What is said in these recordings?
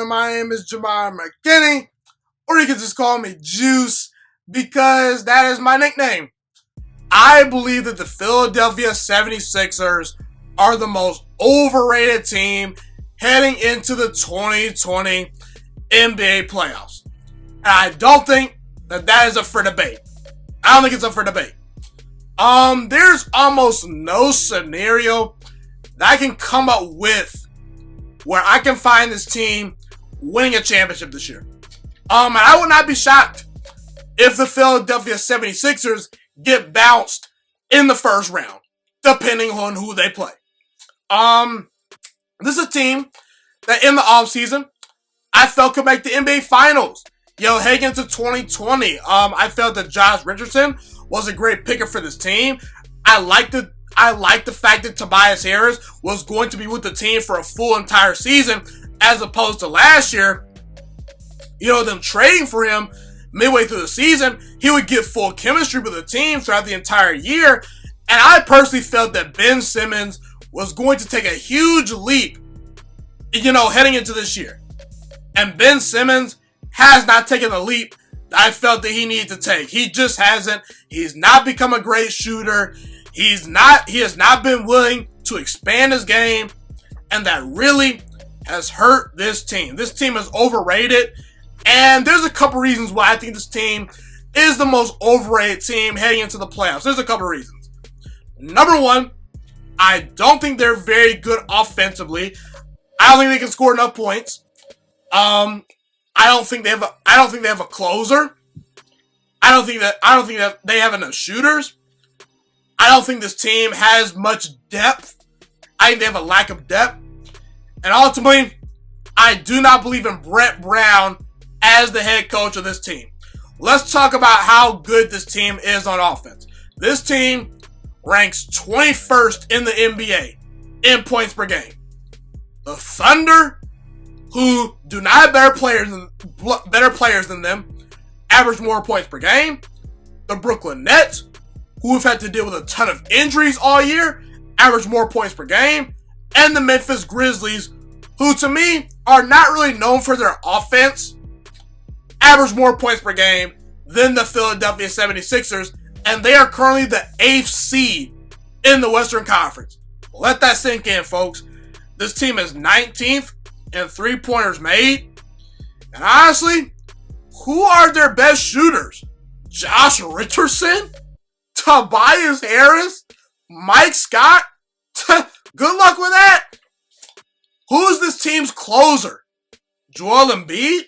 everyone. My name is Jamar McKinney, or you can just call me Juice, because that is my nickname. I believe that the Philadelphia 76ers are the most overrated team heading into the 2020 NBA playoffs. And I don't think that is up for debate. I don't think it's up for debate. There's almost no scenario that I can come up with where I can find this team winning a championship this year. And I would not be shocked if the Philadelphia 76ers get bounced in the first round, depending on who they play. This is a team that in the offseason, I felt could make the NBA Finals. Heading into 2020, I felt that Josh Richardson was a great picker for this team. I like the fact that Tobias Harris was going to be with the team for a full entire season, as opposed to last year. Them trading for him midway through the season, he would get full chemistry with the team throughout the entire year. And I personally felt that Ben Simmons was going to take a huge leap, heading into this year. And Ben Simmons has not taken the leap that I felt that he needed to take. He just hasn't. He's not become a great shooter. He has not been willing to expand his game, and that really has hurt this team. This team is overrated, and there's a couple reasons why I think this team is the most overrated team heading into the playoffs. There's a couple reasons. Number one, I don't think they're very good offensively. I don't think they can score enough points. I don't think they have a closer. I don't think that they have enough shooters. I don't think this team has much depth. I think they have a lack of depth. And ultimately, I do not believe in Brett Brown as the head coach of this team. Let's talk about how good this team is on offense. This team ranks 21st in the NBA in points per game. The Thunder, who do not have better players than them, average more points per game. The Brooklyn Nets, who have had to deal with a ton of injuries all year, average more points per game. And the Memphis Grizzlies, who to me are not really known for their offense, average more points per game than the Philadelphia 76ers. And they are currently the 8th seed in the Western Conference. Let that sink in, folks. This team is 19th in three-pointers made. And honestly, who are their best shooters? Josh Richardson? Tobias Harris? Mike Scott? Good luck with that. Who's this team's closer? Joel Embiid?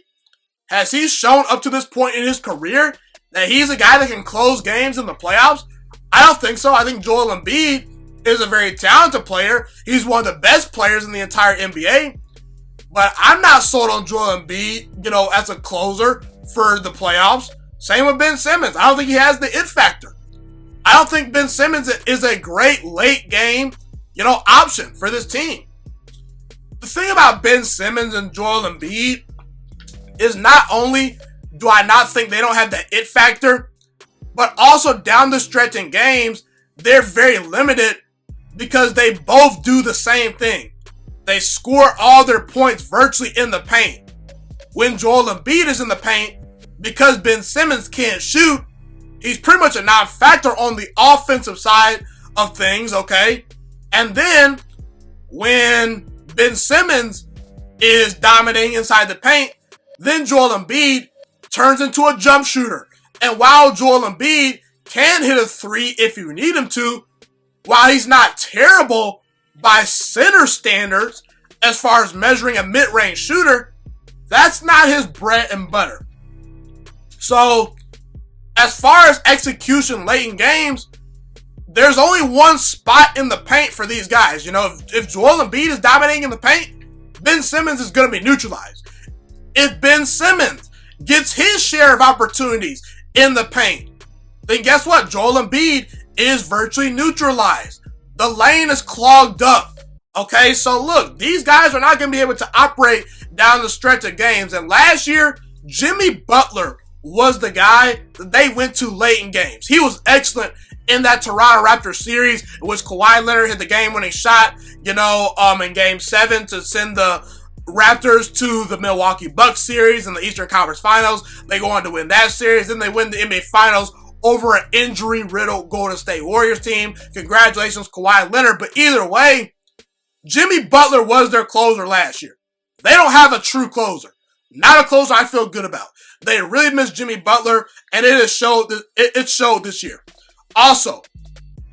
Has he shown up to this point in his career that he's a guy that can close games in the playoffs? I don't think so. I think Joel Embiid is a very talented player. He's one of the best players in the entire NBA. But I'm not sold on Joel Embiid, as a closer for the playoffs. Same with Ben Simmons. I don't think he has the it factor. I don't think Ben Simmons is a great late game, option for this team. The thing about Ben Simmons and Joel Embiid is not only do I not think they don't have the it factor, but also down the stretch in games, they're very limited because they both do the same thing. They score all their points virtually in the paint. When Joel Embiid is in the paint, because Ben Simmons can't shoot, he's pretty much a non-factor on the offensive side of things, okay? And then, when Ben Simmons is dominating inside the paint, then Joel Embiid turns into a jump shooter. And while Joel Embiid can hit a three if you need him to, while he's not terrible by center standards as far as measuring a mid-range shooter, that's not his bread and butter. So, as far as execution late in games, there's only one spot in the paint for these guys. If Joel Embiid is dominating in the paint, Ben Simmons is going to be neutralized. If Ben Simmons gets his share of opportunities in the paint, then guess what? Joel Embiid is virtually neutralized. The lane is clogged up. Okay, so look, these guys are not going to be able to operate down the stretch of games. And last year, Jimmy Butler was the guy that they went to late in games. He was excellent in that Toronto Raptors series, in which Kawhi Leonard hit the game-winning shot, in Game 7 to send the Raptors to the Milwaukee Bucks series in the Eastern Conference Finals. They go on to win that series. Then they win the NBA Finals over an injury-riddled Golden State Warriors team. Congratulations, Kawhi Leonard. But either way, Jimmy Butler was their closer last year. They don't have a true closer. Not a closer I feel good about. They really miss Jimmy Butler, and it showed this year. Also,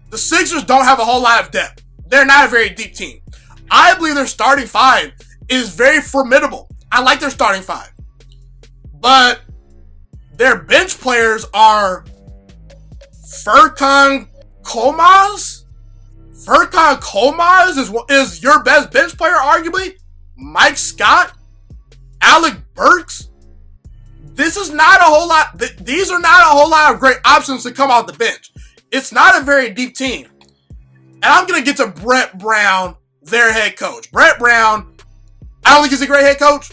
the Sixers don't have a whole lot of depth. They're not a very deep team. I believe their starting five is very formidable. I like their starting five. But their bench players are Furkan Korkmaz? Furkan Korkmaz is your best bench player, arguably. Mike Scott? Alec Burks? This is not a whole lot. These are not a whole lot of great options to come off the bench. It's not a very deep team. And I'm going to get to Brett Brown, their head coach. Brett Brown, I don't think he's a great head coach.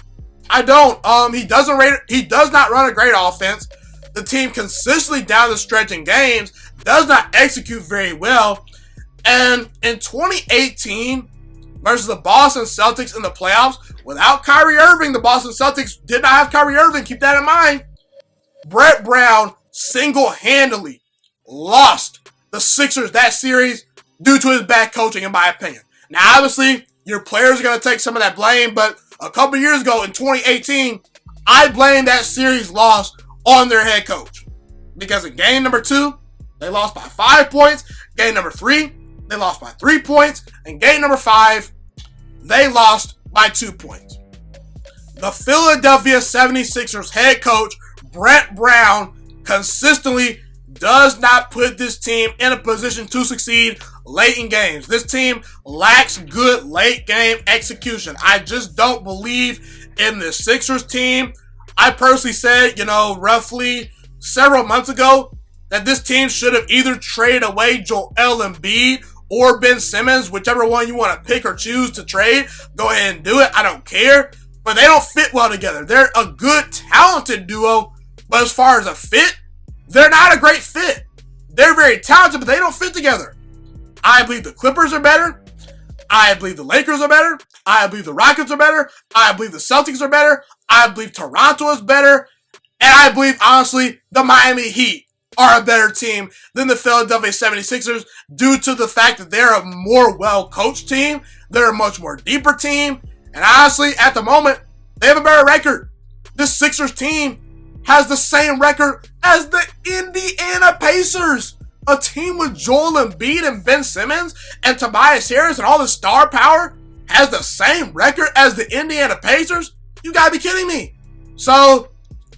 I don't. He does not run a great offense. The team consistently down the stretch in games does not execute very well. And in 2018 versus the Boston Celtics in the playoffs, without Kyrie Irving, the Boston Celtics did not have Kyrie Irving. Keep that in mind. Brett Brown single-handedly lost the Sixers that series due to his bad coaching, in my opinion. Now, obviously, your players are going to take some of that blame, but a couple years ago in 2018, I blamed that series loss on their head coach. Because in game number 2, they lost by 5 points. Game number 3, they lost by 3 points. And game number 5, they lost by 2 points. The Philadelphia 76ers head coach, Brett Brown, consistently does not put this team in a position to succeed late in games. This team lacks good late game execution. I just don't believe in the Sixers team. I personally said, roughly several months ago that this team should have either traded away Joel Embiid or Ben Simmons, whichever one you want to pick or choose to trade. Go ahead and do it. I don't care. But they don't fit well together. They're a good, talented duo, but as far as a fit, they're not a great fit. They're very talented, but they don't fit together. I believe the Clippers are better. I believe the Lakers are better. I believe the Rockets are better. I believe the Celtics are better. I believe Toronto is better. And I believe, honestly, the Miami Heat are a better team than the Philadelphia 76ers due to the fact that they're a more well-coached team. They're a much more deeper team. And honestly, at the moment, they have a better record. This Sixers team has the same record as the Indiana Pacers. A team with Joel Embiid and Ben Simmons and Tobias Harris and all the star power has the same record as the Indiana Pacers? You gotta be kidding me. So,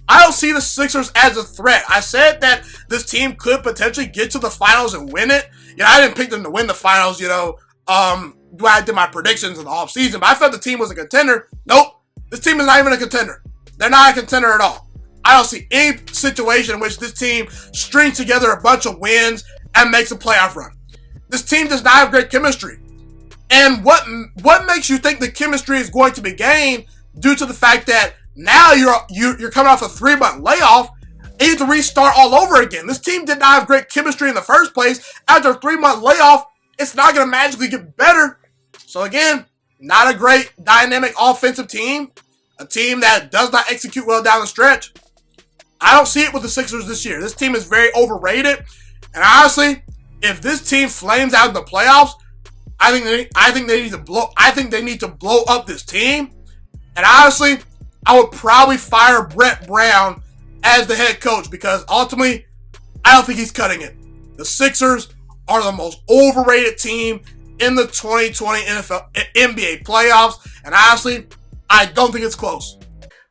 I don't see the Sixers as a threat. I said that this team could potentially get to the finals and win it. I didn't pick them to win the finals, when I did my predictions in the offseason, but I felt the team was a contender. Nope. This team is not even a contender. They're not a contender at all. I don't see any situation in which this team strings together a bunch of wins and makes a playoff run. This team does not have great chemistry. And what makes you think the chemistry is going to be gained due to the fact that now you're coming off a 3-month layoff and you have to restart all over again? This team did not have great chemistry in the first place. After a 3-month layoff, it's not going to magically get better. So again, not a great dynamic offensive team. A team that does not execute well down the stretch. I don't see it with the Sixers this year. This team is very overrated. And honestly, if this team flames out in the playoffs, I think they need to blow up this team. And honestly, I would probably fire Brett Brown as the head coach because ultimately, I don't think he's cutting it. The Sixers are the most overrated team in the 2020 NBA playoffs. And honestly, I don't think it's close.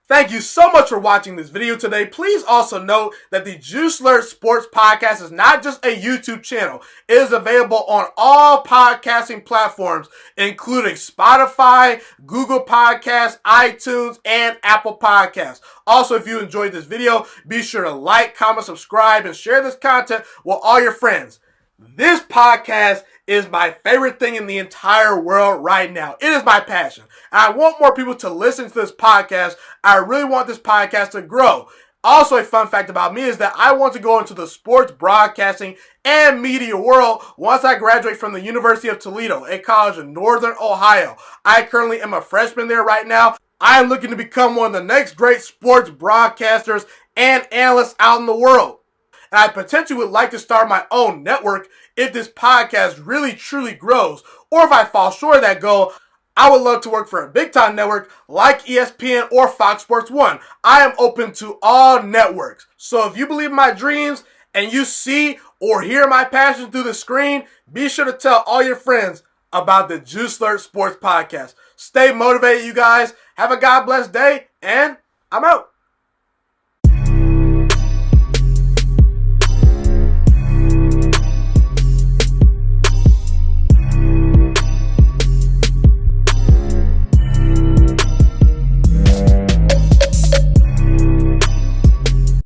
Thank you so much for watching this video today. Please also note that the Juice Alert Sports Podcast is not just a YouTube channel. It is available on all podcasting platforms, including Spotify, Google Podcasts, iTunes, and Apple Podcasts. Also, if you enjoyed this video, be sure to like, comment, subscribe, and share this content with all your friends. This podcast is my favorite thing in the entire world right now. It is my passion. And I want more people to listen to this podcast. I really want this podcast to grow. Also, a fun fact about me is that I want to go into the sports broadcasting and media world once I graduate from the University of Toledo, a college in Northern Ohio. I currently am a freshman there right now. I am looking to become one of the next great sports broadcasters and analysts out in the world. And I potentially would like to start my own network if this podcast really truly grows. Or if I fall short of that goal, I would love to work for a big time network like ESPN or Fox Sports 1. I am open to all networks. So if you believe in my dreams and you see or hear my passion through the screen, be sure to tell all your friends about the Juice Alert Sports Podcast. Stay motivated, you guys. Have a God bless day, and I'm out.